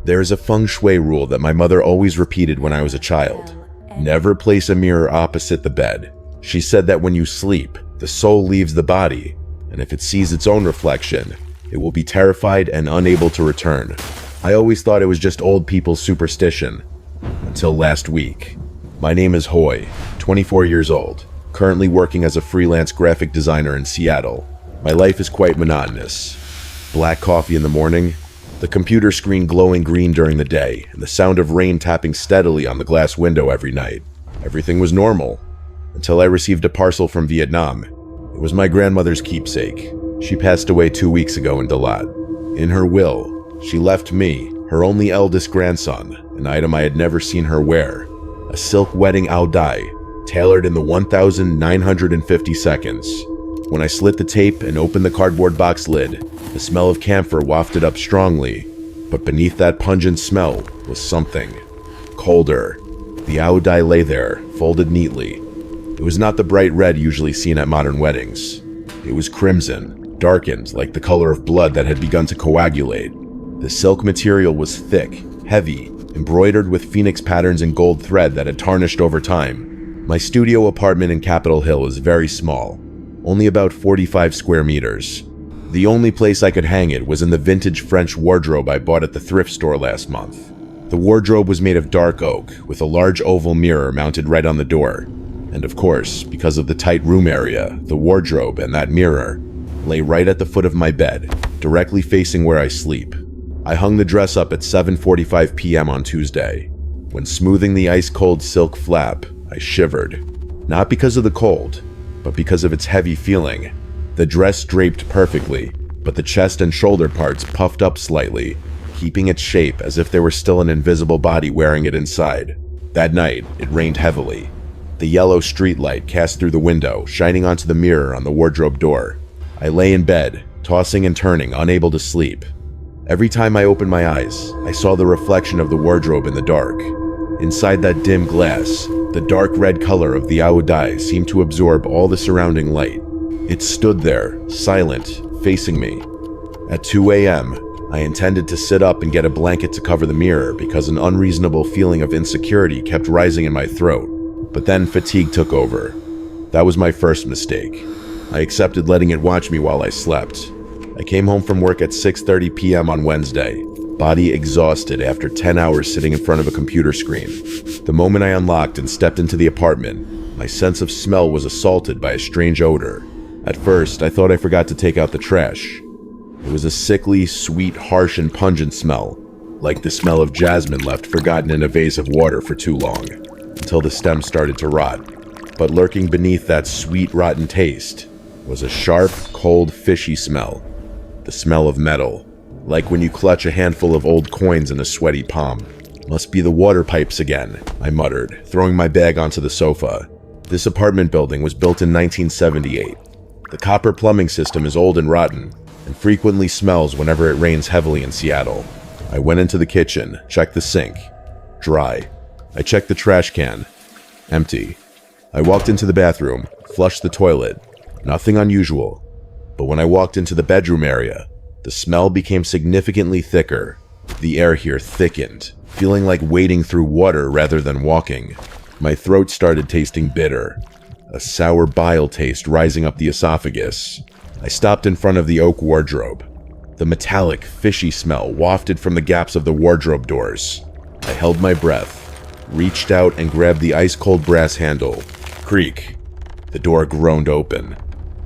There is a feng shui rule that my mother always repeated when I was a child. Never place a mirror opposite the bed. She said that when you sleep, the soul leaves the body, and if it sees its own reflection, it will be terrified and unable to return. I always thought it was just old people's superstition, until last week. My name is Hoy, 24 years old, currently working as a freelance graphic designer in Seattle. My life is quite monotonous. Black coffee in the morning, the computer screen glowing green during the day, and the sound of rain tapping steadily on the glass window every night. Everything was normal, until I received a parcel from Vietnam. It was my grandmother's keepsake. She passed away 2 weeks ago in Dalat. In her will, she left me, her only eldest grandson, an item I had never seen her wear, a silk wedding ao dai, tailored in the 1,950 seconds. When I slit the tape and opened the cardboard box lid, the smell of camphor wafted up strongly, but beneath that pungent smell was something colder. The ao dai lay there, folded neatly. It was not the bright red usually seen at modern weddings. It was crimson, darkened like the color of blood that had begun to coagulate. The silk material was thick, heavy, embroidered with phoenix patterns and gold thread that had tarnished over time. My studio apartment in Capitol Hill is very small, only about 45 square meters. The only place I could hang it was in the vintage French wardrobe I bought at the thrift store last month. The wardrobe was made of dark oak, with a large oval mirror mounted right on the door. And of course, because of the tight room area, the wardrobe and that mirror lay right at the foot of my bed, directly facing where I sleep. I hung the dress up at 7:45 p.m. on Tuesday. When smoothing the ice-cold silk flap, I shivered. Not because of the cold, but because of its heavy feeling. The dress draped perfectly, but the chest and shoulder parts puffed up slightly, keeping its shape as if there were still an invisible body wearing it inside. That night, it rained heavily. The yellow streetlight cast through the window, shining onto the mirror on the wardrobe door. I lay in bed, tossing and turning, unable to sleep. Every time I opened my eyes, I saw the reflection of the wardrobe in the dark. Inside that dim glass, the dark red color of the ao dai seemed to absorb all the surrounding light. It stood there, silent, facing me. At 2 a.m., I intended to sit up and get a blanket to cover the mirror because an unreasonable feeling of insecurity kept rising in my throat. But then fatigue took over. That was my first mistake. I accepted letting it watch me while I slept. I came home from work at 6:30 p.m. on Wednesday, body exhausted after 10 hours sitting in front of a computer screen. The moment I unlocked and stepped into the apartment, my sense of smell was assaulted by a strange odor. At first, I thought I forgot to take out the trash. It was a sickly, sweet, harsh, and pungent smell, like the smell of jasmine left forgotten in a vase of water for too long, until the stem started to rot. But lurking beneath that sweet, rotten taste was a sharp, cold, fishy smell. The smell of metal, like when you clutch a handful of old coins in a sweaty palm. Must be the water pipes again, I muttered, throwing my bag onto the sofa. This apartment building was built in 1978. The copper plumbing system is old and rotten, and frequently smells whenever it rains heavily in Seattle. I went into the kitchen, checked the sink. Dry. I checked the trash can. Empty. I walked into the bathroom, flushed the toilet. Nothing unusual. But when I walked into the bedroom area, the smell became significantly thicker. The air here thickened, feeling like wading through water rather than walking. My throat started tasting bitter, a sour bile taste rising up the esophagus. I stopped in front of the oak wardrobe. The metallic, fishy smell wafted from the gaps of the wardrobe doors. I held my breath, reached out and grabbed the ice-cold brass handle. Creak. The door groaned open.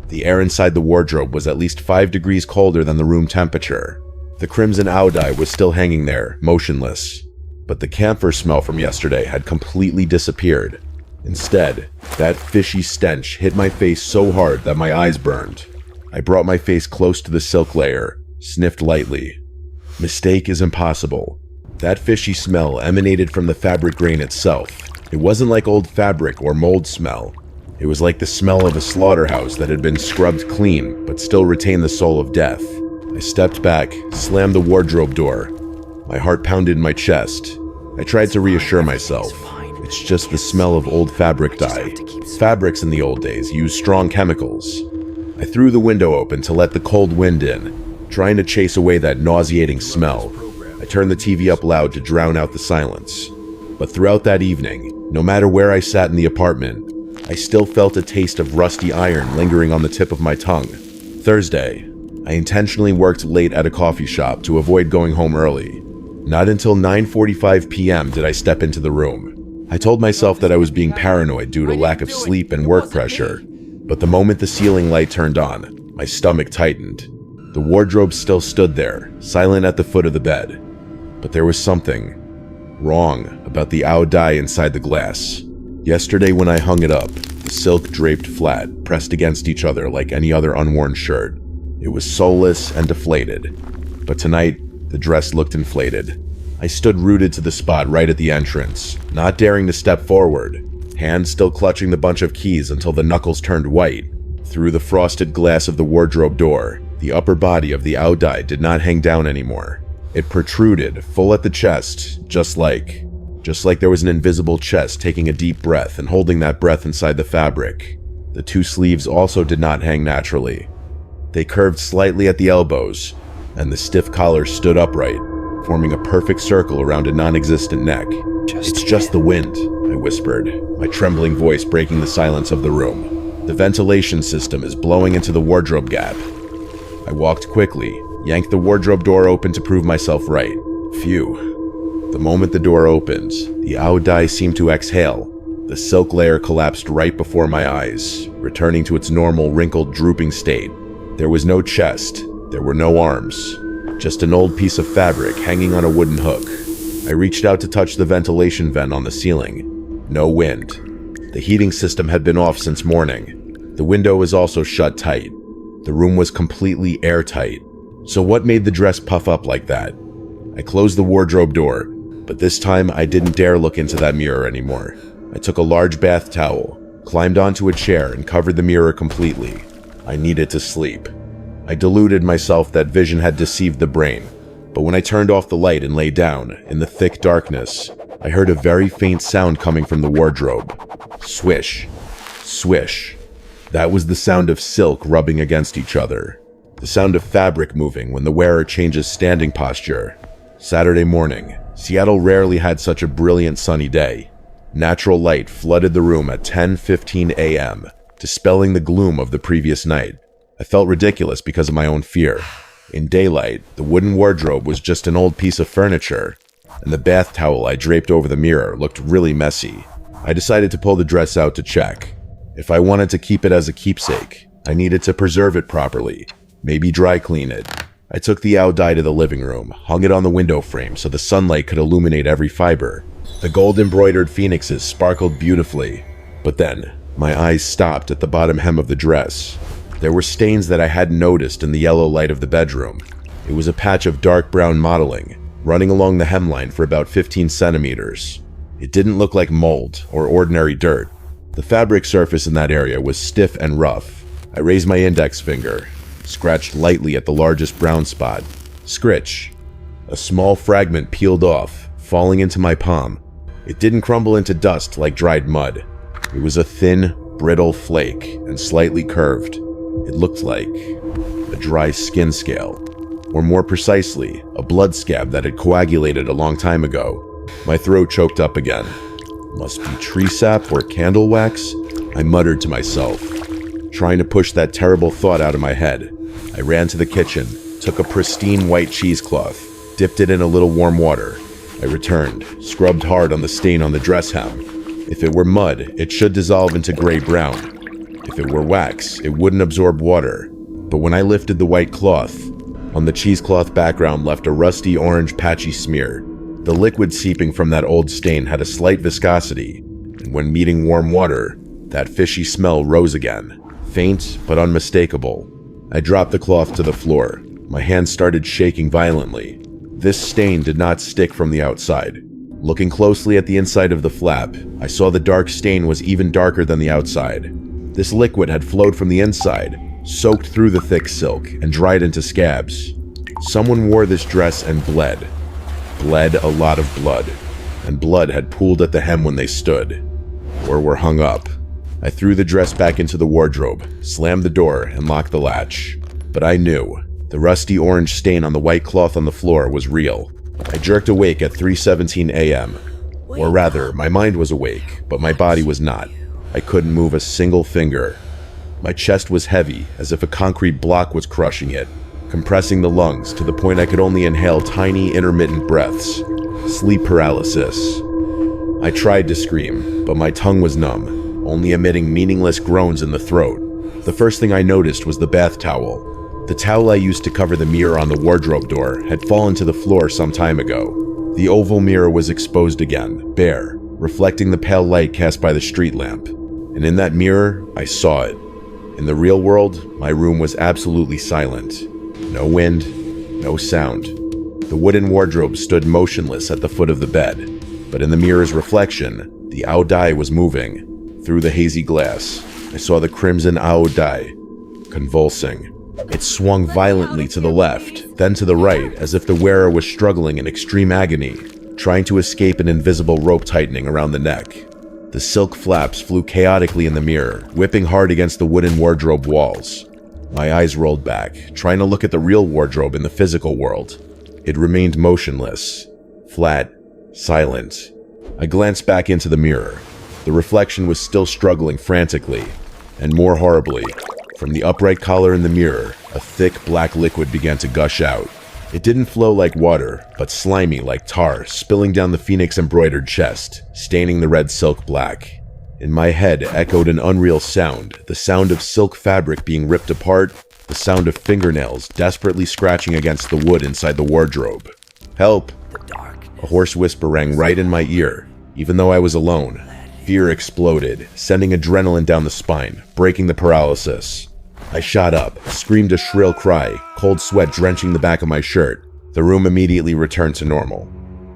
The air inside the wardrobe was at least 5 degrees colder than the room temperature. The crimson ao dai was still hanging there, motionless. But the camphor smell from yesterday had completely disappeared. Instead, that fishy stench hit my face so hard that my eyes burned. I brought my face close to the silk layer, sniffed lightly. Mistake is impossible. That fishy smell emanated from the fabric grain itself. It wasn't like old fabric or mold smell. It was like the smell of a slaughterhouse that had been scrubbed clean, but still retained the soul of death. I stepped back, slammed the wardrobe door. My heart pounded in my chest. I tried to reassure myself. It's just the smell of old fabric dye. Fabrics in the old days used strong chemicals. I threw the window open to let the cold wind in, trying to chase away that nauseating smell. I turned the TV up loud to drown out the silence. But throughout that evening, no matter where I sat in the apartment, I still felt a taste of rusty iron lingering on the tip of my tongue. Thursday, I intentionally worked late at a coffee shop to avoid going home early. Not until 9:45 p.m. did I step into the room. I told myself that I was being paranoid due to lack of sleep and work pressure, but the moment the ceiling light turned on, my stomach tightened. The wardrobe still stood there, silent at the foot of the bed. But there was something wrong about the owl dye inside the glass. Yesterday when I hung it up, the silk draped flat, pressed against each other like any other unworn shirt. It was soulless and deflated. But tonight, the dress looked inflated. I stood rooted to the spot right at the entrance, not daring to step forward, hands still clutching the bunch of keys until the knuckles turned white. Through the frosted glass of the wardrobe door, the upper body of the owl dye did not hang down anymore. It protruded, full at the chest, just like there was an invisible chest taking a deep breath and holding that breath inside the fabric. The two sleeves also did not hang naturally. They curved slightly at the elbows, and the stiff collar stood upright, forming a perfect circle around a non-existent neck. "It's just the wind," I whispered, my trembling voice breaking the silence of the room. "The ventilation system is blowing into the wardrobe gap." I walked quickly, yanked the wardrobe door open to prove myself right. Phew. The moment the door opened, the owl dye seemed to exhale. The silk layer collapsed right before my eyes, returning to its normal wrinkled, drooping state. There was no chest, there were no arms, just an old piece of fabric hanging on a wooden hook. I reached out to touch the ventilation vent on the ceiling. No wind. The heating system had been off since morning. The window was also shut tight. The room was completely airtight. So what made the dress puff up like that? I closed the wardrobe door, but this time I didn't dare look into that mirror anymore. I took a large bath towel, climbed onto a chair, and covered the mirror completely. I needed to sleep. I deluded myself that vision had deceived the brain, but when I turned off the light and lay down, in the thick darkness, I heard a very faint sound coming from the wardrobe. Swish. Swish. That was the sound of silk rubbing against each other. The sound of fabric moving when the wearer changes standing posture. Saturday morning, Seattle rarely had such a brilliant sunny day. Natural light flooded the room at 10:15 a.m., dispelling the gloom of the previous night. I felt ridiculous because of my own fear. In daylight, the wooden wardrobe was just an old piece of furniture, and the bath towel I draped over the mirror looked really messy. I decided to pull the dress out to check. If I wanted to keep it as a keepsake, I needed to preserve it properly, maybe dry clean it. I took the owl dye to the living room, hung it on the window frame so the sunlight could illuminate every fiber. The gold-embroidered phoenixes sparkled beautifully, but then my eyes stopped at the bottom hem of the dress. There were stains that I hadn't noticed in the yellow light of the bedroom. It was a patch of dark brown mottling, running along the hemline for about 15 centimeters. It didn't look like mold or ordinary dirt. The fabric surface in that area was stiff and rough. I raised my index finger, scratched lightly at the largest brown spot. Scritch. A small fragment peeled off, falling into my palm. It didn't crumble into dust like dried mud. It was a thin, brittle flake and slightly curved. It looked like a dry skin scale, or more precisely, a blood scab that had coagulated a long time ago. My throat choked up again. Must be tree sap or candle wax, I muttered to myself, trying to push that terrible thought out of my head. I ran to the kitchen, took a pristine white cheesecloth, dipped it in a little warm water. I returned, scrubbed hard on the stain on the dress hem. If it were mud, it should dissolve into gray-brown. If it were wax, it wouldn't absorb water. But when I lifted the white cloth, on the cheesecloth background left a rusty orange patchy smear. The liquid seeping from that old stain had a slight viscosity, and when meeting warm water, that fishy smell rose again, faint but unmistakable. I dropped the cloth to the floor. My hands started shaking violently. This stain did not stick from the outside. Looking closely at the inside of the flap, I saw the dark stain was even darker than the outside. This liquid had flowed from the inside, soaked through the thick silk, and dried into scabs. Someone wore this dress and bled. Bled a lot of blood, and blood had pooled at the hem when they stood, or were hung up. I threw the dress back into the wardrobe, slammed the door, and locked the latch. But I knew. The rusty orange stain on the white cloth on the floor was real. I jerked awake at 3:17 a.m. Or rather, my mind was awake, but my body was not. I couldn't move a single finger. My chest was heavy, as if a concrete block was crushing it, compressing the lungs to the point I could only inhale tiny, intermittent breaths. Sleep paralysis. I tried to scream, but my tongue was numb, only emitting meaningless groans in the throat. The first thing I noticed was the bath towel. The towel I used to cover the mirror on the wardrobe door had fallen to the floor some time ago. The oval mirror was exposed again, bare, reflecting the pale light cast by the street lamp. And in that mirror, I saw it. In the real world, my room was absolutely silent. No wind, no sound. The wooden wardrobe stood motionless at the foot of the bed, but in the mirror's reflection, the ao dai was moving. Through the hazy glass, I saw the crimson ao dai convulsing. It swung violently to the left, then to the right, as if the wearer was struggling in extreme agony, trying to escape an invisible rope tightening around the neck. The silk flaps flew chaotically in the mirror, whipping hard against the wooden wardrobe walls. My eyes rolled back, trying to look at the real wardrobe in the physical world. It remained motionless, flat, silent. I glanced back into the mirror. The reflection was still struggling frantically, and more horribly, from the upright collar in the mirror, a thick black liquid began to gush out. It didn't flow like water, but slimy like tar, spilling down the phoenix embroidered chest, staining the red silk black. In my head echoed an unreal sound, the sound of silk fabric being ripped apart, the sound of fingernails desperately scratching against the wood inside the wardrobe. "Help!" A hoarse whisper rang right in my ear. Even though I was alone, fear exploded, sending adrenaline down the spine, breaking the paralysis. I shot up, screamed a shrill cry, cold sweat drenching the back of my shirt. The room immediately returned to normal.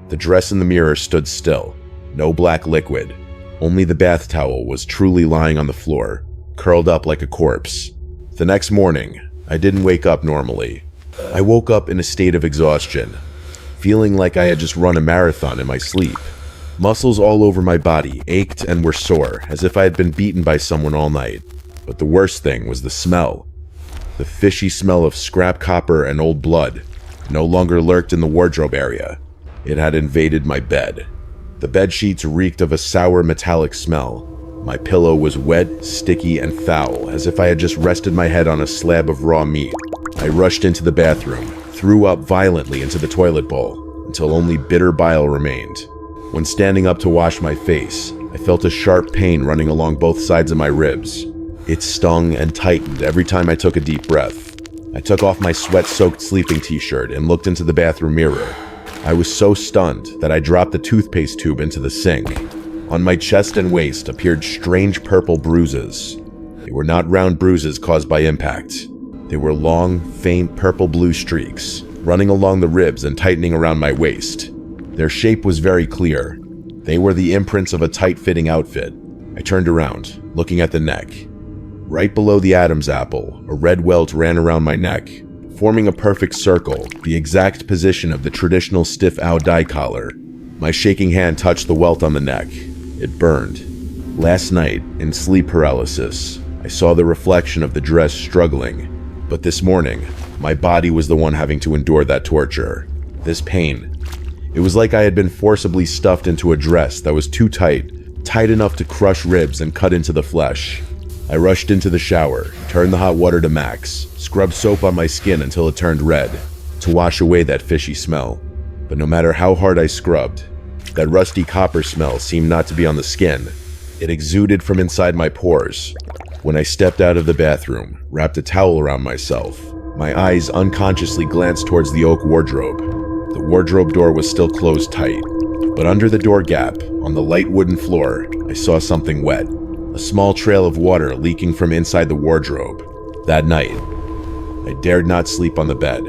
The dress in the mirror stood still. No black liquid. Only the bath towel was truly lying on the floor, curled up like a corpse. The next morning, I didn't wake up normally. I woke up in a state of exhaustion, feeling like I had just run a marathon in my sleep. Muscles all over my body ached and were sore, as if I had been beaten by someone all night. But the worst thing was the smell. The fishy smell of scrap copper and old blood no longer lurked in the wardrobe area. It had invaded my bed. The bed sheets reeked of a sour metallic smell. My pillow was wet, sticky, and foul, as if I had just rested my head on a slab of raw meat. I rushed into the bathroom, threw up violently into the toilet bowl, until only bitter bile remained. When standing up to wash my face, I felt a sharp pain running along both sides of my ribs. It stung and tightened every time I took a deep breath. I took off my sweat-soaked sleeping t-shirt and looked into the bathroom mirror. I was so stunned that I dropped the toothpaste tube into the sink. On my chest and waist appeared strange purple bruises. They were not round bruises caused by impact. They were long, faint purple-blue streaks, running along the ribs and tightening around my waist. Their shape was very clear. They were the imprints of a tight-fitting outfit. I turned around, looking at the neck. Right below the Adam's apple, a red welt ran around my neck, forming a perfect circle, the exact position of the traditional stiff ao dai collar. My shaking hand touched the welt on the neck. It burned. Last night, in sleep paralysis, I saw the reflection of the dress struggling. But this morning, my body was the one having to endure that torture. This pain. It was like I had been forcibly stuffed into a dress that was too tight enough to crush ribs and cut into the flesh. I rushed into the shower, turned the hot water to max, scrubbed soap on my skin until it turned red, to wash away that fishy smell. But no matter how hard I scrubbed, that rusty copper smell seemed not to be on the skin. It exuded from inside my pores. When I stepped out of the bathroom, wrapped a towel around myself, my eyes unconsciously glanced towards the oak wardrobe. The wardrobe door was still closed tight, but under the door gap, on the light wooden floor, I saw something wet. A small trail of water leaking from inside the wardrobe. That night, I dared not sleep on the bed.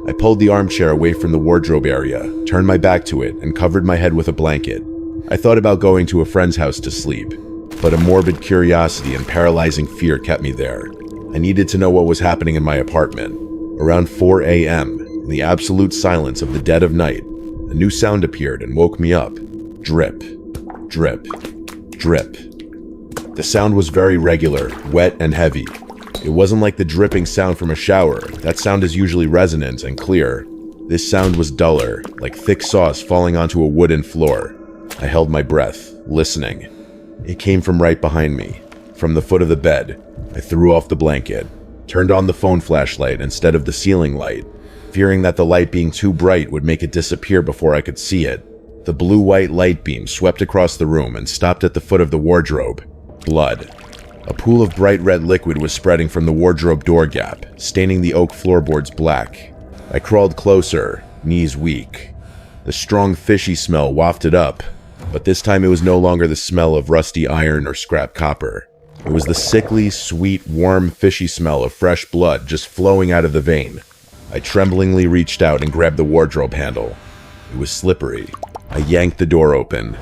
I pulled the armchair away from the wardrobe area, turned my back to it, and covered my head with a blanket. I thought about going to a friend's house to sleep, but a morbid curiosity and paralyzing fear kept me there. I needed to know what was happening in my apartment. Around 4 a.m., in the absolute silence of the dead of night, a new sound appeared and woke me up. Drip, drip, drip. The sound was very regular, wet, and heavy. It wasn't like the dripping sound from a shower. That sound is usually resonant and clear. This sound was duller, like thick sauce falling onto a wooden floor. I held my breath, listening. It came from right behind me, from the foot of the bed. I threw off the blanket, turned on the phone flashlight instead of the ceiling light, fearing that the light being too bright would make it disappear before I could see it. The blue-white light beam swept across the room and stopped at the foot of the wardrobe. Blood. A pool of bright red liquid was spreading from the wardrobe door gap, staining the oak floorboards black. I crawled closer, knees weak. The strong fishy smell wafted up, but this time it was no longer the smell of rusty iron or scrap copper. It was the sickly, sweet, warm, fishy smell of fresh blood just flowing out of the vein. I tremblingly reached out and grabbed the wardrobe handle. It was slippery. I yanked the door open.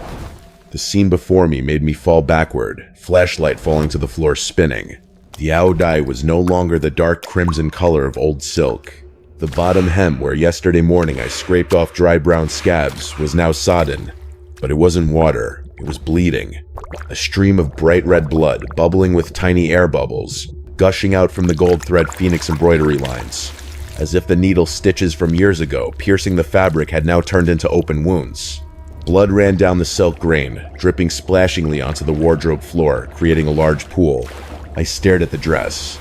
The scene before me made me fall backward, flashlight falling to the floor spinning. The aodai was no longer the dark crimson color of old silk. The bottom hem where yesterday morning I scraped off dry brown scabs was now sodden. But it wasn't water, it was bleeding. A stream of bright red blood, bubbling with tiny air bubbles, gushing out from the gold thread phoenix embroidery lines. As if the needle stitches from years ago, piercing the fabric, had now turned into open wounds. Blood ran down the silk grain, dripping splashingly onto the wardrobe floor, creating a large pool. I stared at the dress.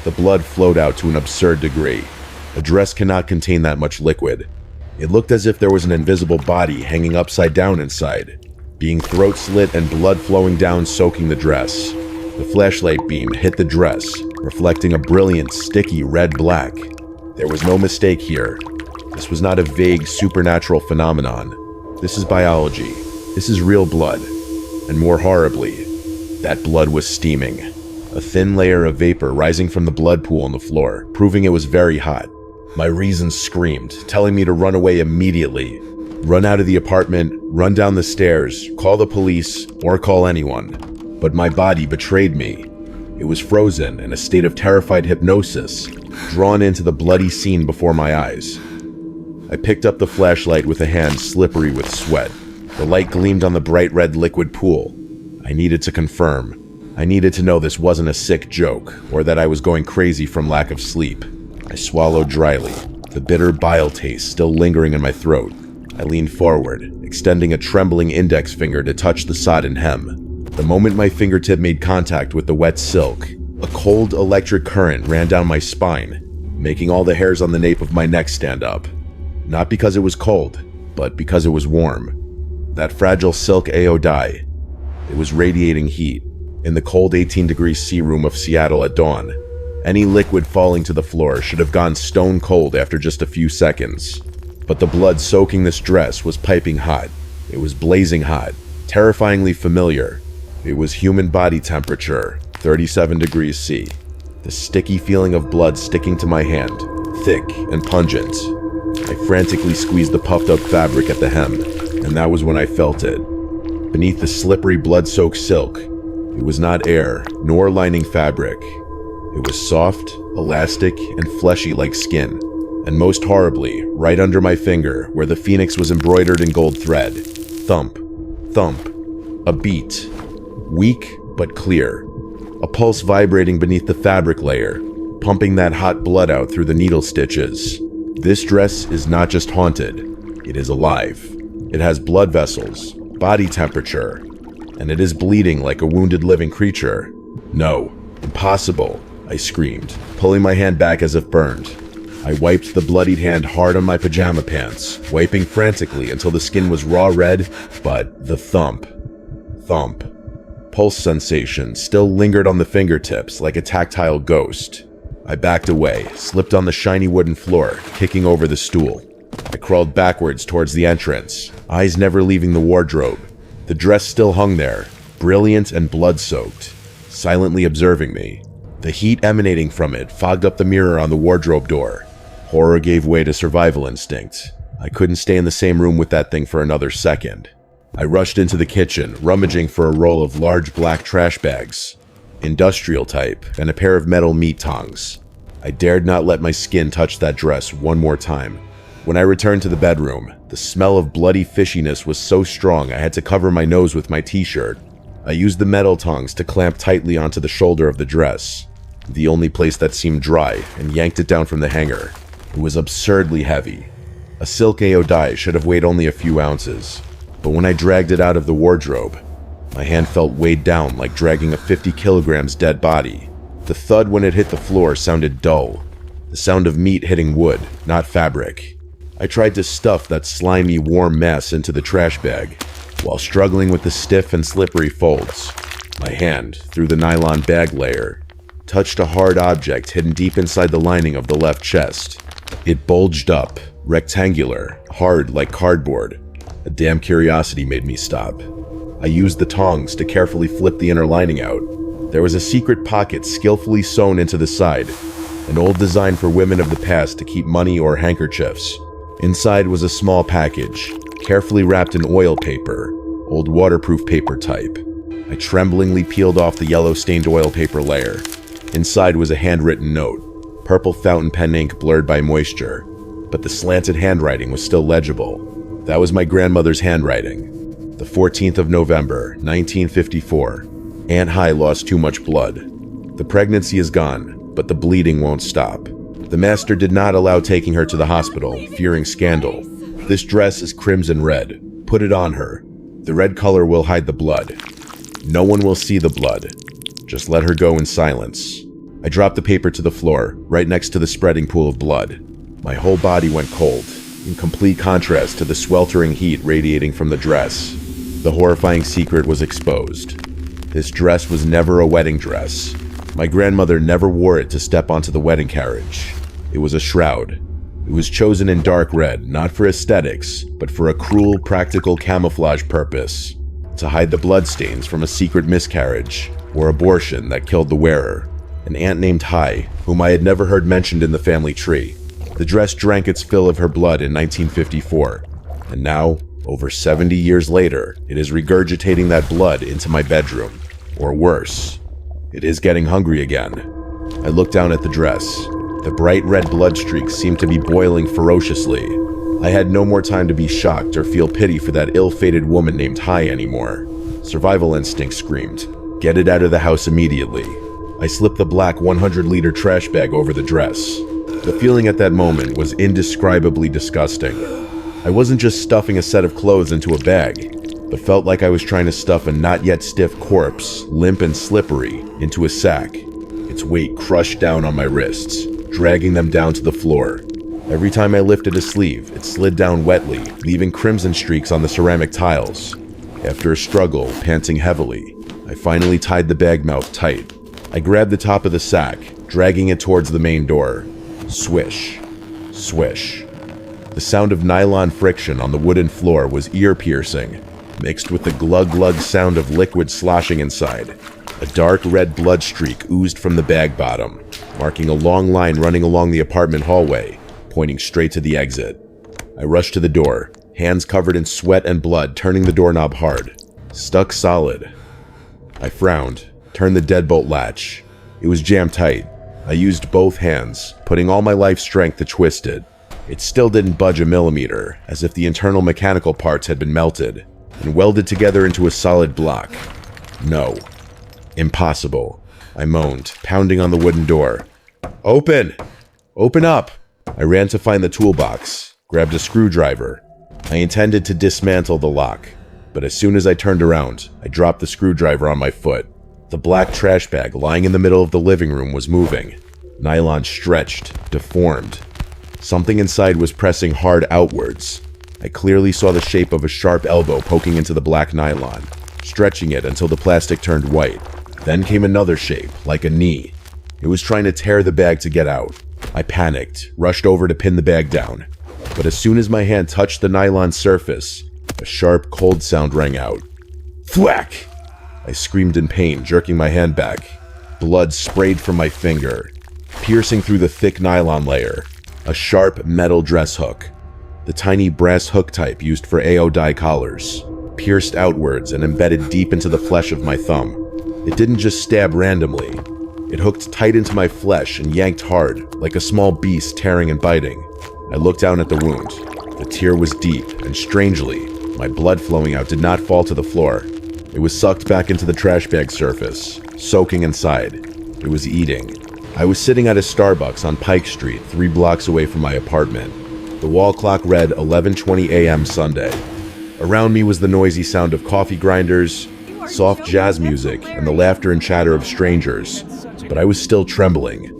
The blood flowed out to an absurd degree. A dress cannot contain that much liquid. It looked as if there was an invisible body hanging upside down inside, being throat slit and blood flowing down, soaking the dress. The flashlight beam hit the dress, reflecting a brilliant, sticky red-black. There was no mistake here. This was not a vague, supernatural phenomenon. This is biology. This is real blood. And more horribly, that blood was steaming. A thin layer of vapor rising from the blood pool on the floor, proving it was very hot. My reason screamed, telling me to run away immediately. Run out of the apartment, run down the stairs, call the police, or call anyone. But my body betrayed me. It was frozen in a state of terrified hypnosis, drawn into the bloody scene before my eyes. I picked up the flashlight with a hand slippery with sweat. The light gleamed on the bright red liquid pool. I needed to confirm. I needed to know this wasn't a sick joke, or that I was going crazy from lack of sleep. I swallowed dryly, the bitter bile taste still lingering in my throat. I leaned forward, extending a trembling index finger to touch the sodden hem. The moment my fingertip made contact with the wet silk, a cold electric current ran down my spine, making all the hairs on the nape of my neck stand up. Not because it was cold, but because it was warm. That fragile silk aodai, it was radiating heat. In the cold 18-degree sea room of Seattle at dawn, any liquid falling to the floor should have gone stone cold after just a few seconds. But the blood soaking this dress was piping hot. It was blazing hot, terrifyingly familiar. It was human body temperature, 37 degrees C. The sticky feeling of blood sticking to my hand, thick and pungent. I frantically squeezed the puffed up fabric at the hem, and that was when I felt it. Beneath the slippery blood-soaked silk, it was not air, nor lining fabric. It was soft, elastic, and fleshy like skin. And most horribly, right under my finger, where the phoenix was embroidered in gold thread. Thump, thump, a beat. Weak, but clear. A pulse vibrating beneath the fabric layer, pumping that hot blood out through the needle stitches. This dress is not just haunted, it is alive. It has blood vessels, body temperature, and it is bleeding like a wounded living creature. No, impossible, I screamed, pulling my hand back as if burned. I wiped the bloodied hand hard on my pajama pants, wiping frantically until the skin was raw red, but the thump. Pulse sensation still lingered on the fingertips like a tactile ghost. I backed away, slipped on the shiny wooden floor, kicking over the stool. I crawled backwards towards the entrance, eyes never leaving the wardrobe. The dress still hung there, brilliant and blood-soaked, silently observing me. The heat emanating from it fogged up the mirror on the wardrobe door. Horror gave way to survival instinct. I couldn't stay in the same room with that thing for another second. I rushed into the kitchen, rummaging for a roll of large black trash bags, industrial type, and a pair of metal meat tongs. I dared not let my skin touch that dress one more time. When I returned to the bedroom, the smell of bloody fishiness was so strong I had to cover my nose with my t-shirt. I used the metal tongs to clamp tightly onto the shoulder of the dress, the only place that seemed dry, and yanked it down from the hanger. It was absurdly heavy. A silk AO should have weighed only a few ounces, but when I dragged it out of the wardrobe, my hand felt weighed down like dragging a 50 kilograms dead body. The thud when it hit the floor sounded dull, the sound of meat hitting wood, not fabric. I tried to stuff that slimy, warm mess into the trash bag, while struggling with the stiff and slippery folds. My hand, through the nylon bag layer, touched a hard object hidden deep inside the lining of the left chest. It bulged up, rectangular, hard like cardboard. A damn curiosity made me stop. I used the tongs to carefully flip the inner lining out. There was a secret pocket skillfully sewn into the side, an old design for women of the past to keep money or handkerchiefs. Inside was a small package, carefully wrapped in oil paper, old waterproof paper type. I tremblingly peeled off the yellow-stained oil paper layer. Inside was a handwritten note, purple fountain pen ink blurred by moisture, but the slanted handwriting was still legible. That was my grandmother's handwriting. The 14th of November, 1954. Aunt Hi lost too much blood. The pregnancy is gone, but the bleeding won't stop. The master did not allow taking her to the hospital, fearing scandal. This dress is crimson red. Put it on her. The red color will hide the blood. No one will see the blood. Just let her go in silence. I dropped the paper to the floor, right next to the spreading pool of blood. My whole body went cold, in complete contrast to the sweltering heat radiating from the dress. The horrifying secret was exposed. This dress was never a wedding dress. My grandmother never wore it to step onto the wedding carriage. It was a shroud. It was chosen in dark red, not for aesthetics, but for a cruel, practical camouflage purpose. To hide the bloodstains from a secret miscarriage, or abortion that killed the wearer. An aunt named Hi, whom I had never heard mentioned in the family tree. The dress drank its fill of her blood in 1954, and now, over 70 years later, it is regurgitating that blood into my bedroom. Or worse, it is getting hungry again. I looked down at the dress. The bright red blood streaks seemed to be boiling ferociously. I had no more time to be shocked or feel pity for that ill-fated woman named Hi anymore. Survival instinct screamed, "Get it out of the house immediately." I slipped the black 100-liter trash bag over the dress. The feeling at that moment was indescribably disgusting. I wasn't just stuffing a set of clothes into a bag, but felt like I was trying to stuff a not yet stiff corpse, limp and slippery, into a sack. Its weight crushed down on my wrists, dragging them down to the floor. Every time I lifted a sleeve, it slid down wetly, leaving crimson streaks on the ceramic tiles. After a struggle, panting heavily, I finally tied the bag mouth tight. I grabbed the top of the sack, dragging it towards the main door. Swish. Swish. The sound of nylon friction on the wooden floor was ear-piercing, mixed with the glug-glug sound of liquid sloshing inside. A dark red blood streak oozed from the bag bottom, marking a long line running along the apartment hallway, pointing straight to the exit. I rushed to the door, hands covered in sweat and blood, turning the doorknob hard. Stuck solid. I frowned, turned the deadbolt latch. It was jammed tight. I used both hands, putting all my life strength to twist it. It still didn't budge a millimeter, as if the internal mechanical parts had been melted and welded together into a solid block. No. Impossible. I moaned, pounding on the wooden door. Open! Open up! I ran to find the toolbox, grabbed a screwdriver. I intended to dismantle the lock, but as soon as I turned around, I dropped the screwdriver on my foot. The black trash bag lying in the middle of the living room was moving. Nylon stretched, deformed. Something inside was pressing hard outwards. I clearly saw the shape of a sharp elbow poking into the black nylon, stretching it until the plastic turned white. Then came another shape, like a knee. It was trying to tear the bag to get out. I panicked, rushed over to pin the bag down. But as soon as my hand touched the nylon surface, a sharp, cold sound rang out. Thwack! I screamed in pain, jerking my hand back. Blood sprayed from my finger, piercing through the thick nylon layer. A sharp metal dress hook, the tiny brass hook type used for AO dye collars, pierced outwards and embedded deep into the flesh of my thumb. It didn't just stab randomly. It hooked tight into my flesh and yanked hard, like a small beast tearing and biting. I looked down at the wound. The tear was deep, and strangely, my blood flowing out did not fall to the floor. It was sucked back into the trash bag surface, soaking inside. It was eating. I was sitting at a Starbucks on Pike Street, 3 blocks away from my apartment. The wall clock read 11:20 a.m. Sunday. Around me was the noisy sound of coffee grinders, soft jazz music, and the laughter and chatter of strangers, but I was still trembling.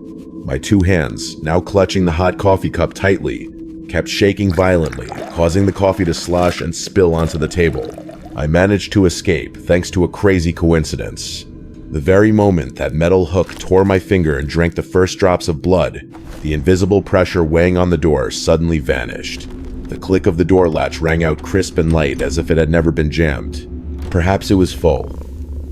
My two hands, now clutching the hot coffee cup tightly, kept shaking violently, causing the coffee to slosh and spill onto the table. I managed to escape thanks to a crazy coincidence. The very moment that metal hook tore my finger and drank the first drops of blood, the invisible pressure weighing on the door suddenly vanished. The click of the door latch rang out crisp and light as if it had never been jammed. Perhaps it was full,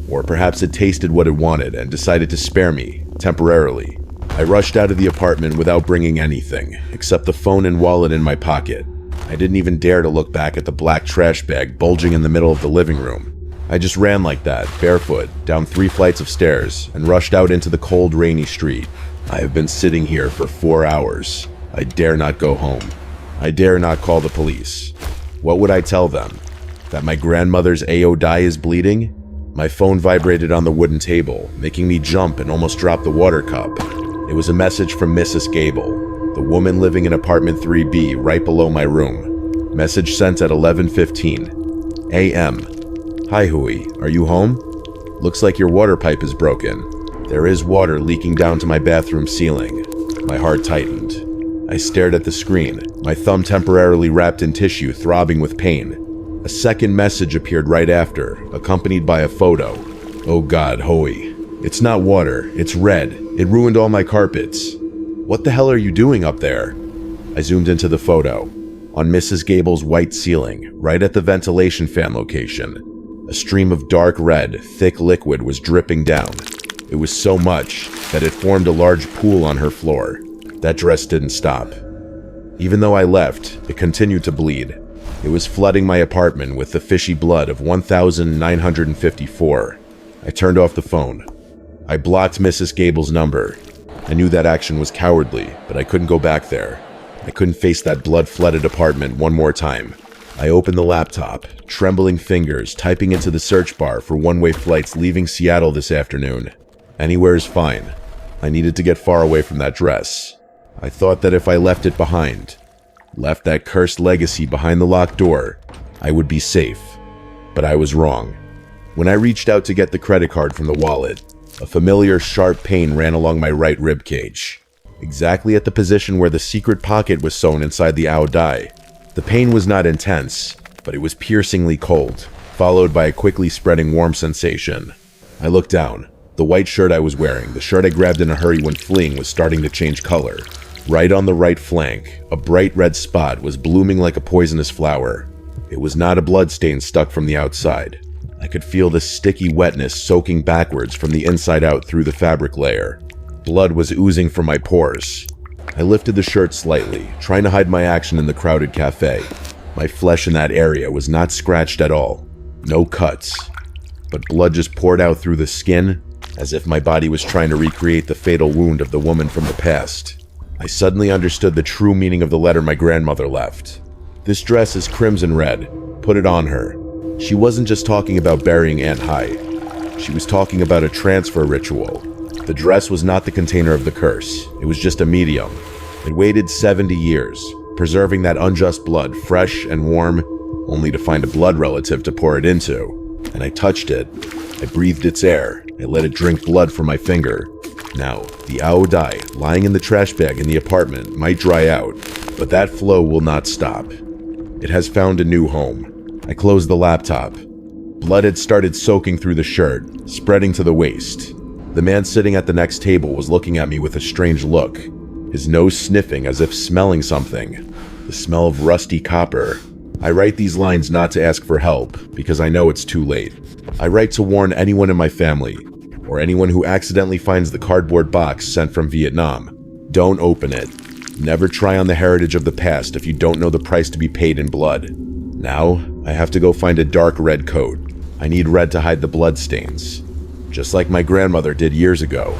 or perhaps it tasted what it wanted and decided to spare me, temporarily. I rushed out of the apartment without bringing anything, except the phone and wallet in my pocket. I didn't even dare to look back at the black trash bag bulging in the middle of the living room. I just ran like that, barefoot, down 3 flights of stairs, and rushed out into the cold, rainy street. I have been sitting here for 4 hours. I dare not go home. I dare not call the police. What would I tell them? That my grandmother's aodai is bleeding? My phone vibrated on the wooden table, making me jump and almost drop the water cup. It was a message from Mrs. Gable, the woman living in apartment 3B right below my room. Message sent at 11:15 a.m. Hi Hui, are you home? Looks like your water pipe is broken. There is water leaking down to my bathroom ceiling. My heart tightened. I stared at the screen, my thumb temporarily wrapped in tissue, throbbing with pain. A second message appeared right after, accompanied by a photo. Oh God, Hui. It's not water, it's red. It ruined all my carpets. What the hell are you doing up there? I zoomed into the photo. On Mrs. Gable's white ceiling, right at the ventilation fan location, a stream of dark red, thick liquid was dripping down. It was so much that it formed a large pool on her floor. That dress didn't stop. Even though I left, it continued to bleed. It was flooding my apartment with the fishy blood of 1,954. I turned off the phone. I blocked Mrs. Gable's number. I knew that action was cowardly, but I couldn't go back there. I couldn't face that blood-flooded apartment one more time. I opened the laptop, trembling fingers typing into the search bar for one-way flights leaving Seattle this afternoon. Anywhere is fine. I needed to get far away from that dress. I thought that if I left it behind, left that cursed legacy behind the locked door, I would be safe. But I was wrong. When I reached out to get the credit card from the wallet, a familiar sharp pain ran along my right rib cage, exactly at the position where the secret pocket was sewn inside the aodai. The pain was not intense, but it was piercingly cold, followed by a quickly spreading warm sensation. I looked down. The white shirt I was wearing, the shirt I grabbed in a hurry when fleeing, was starting to change color. Right on the right flank, a bright red spot was blooming like a poisonous flower. It was not a bloodstain stuck from the outside. I could feel the sticky wetness soaking backwards from the inside out through the fabric layer. Blood was oozing from my pores. I lifted the shirt slightly, trying to hide my action in the crowded cafe. My flesh in that area was not scratched at all. No cuts. But blood just poured out through the skin, as if my body was trying to recreate the fatal wound of the woman from the past. I suddenly understood the true meaning of the letter my grandmother left. This dress is crimson red. Put it on her. She wasn't just talking about burying Aunt Hai. She was talking about a transfer ritual. The dress was not the container of the curse. It was just a medium. It waited 70 years, preserving that unjust blood fresh and warm, only to find a blood relative to pour it into. And I touched it. I breathed its air. I let it drink blood from my finger. Now, the aodai lying in the trash bag in the apartment might dry out, but that flow will not stop. It has found a new home. I closed the laptop. Blood had started soaking through the shirt, spreading to the waist. The man sitting at the next table was looking at me with a strange look, his nose sniffing as if smelling something. The smell of rusty copper. I write these lines not to ask for help, because I know it's too late. I write to warn anyone in my family, or anyone who accidentally finds the cardboard box sent from Vietnam. Don't open it. Never try on the heritage of the past if you don't know the price to be paid in blood. Now, I have to go find a dark red coat. I need red to hide the blood stains, just like my grandmother did years ago.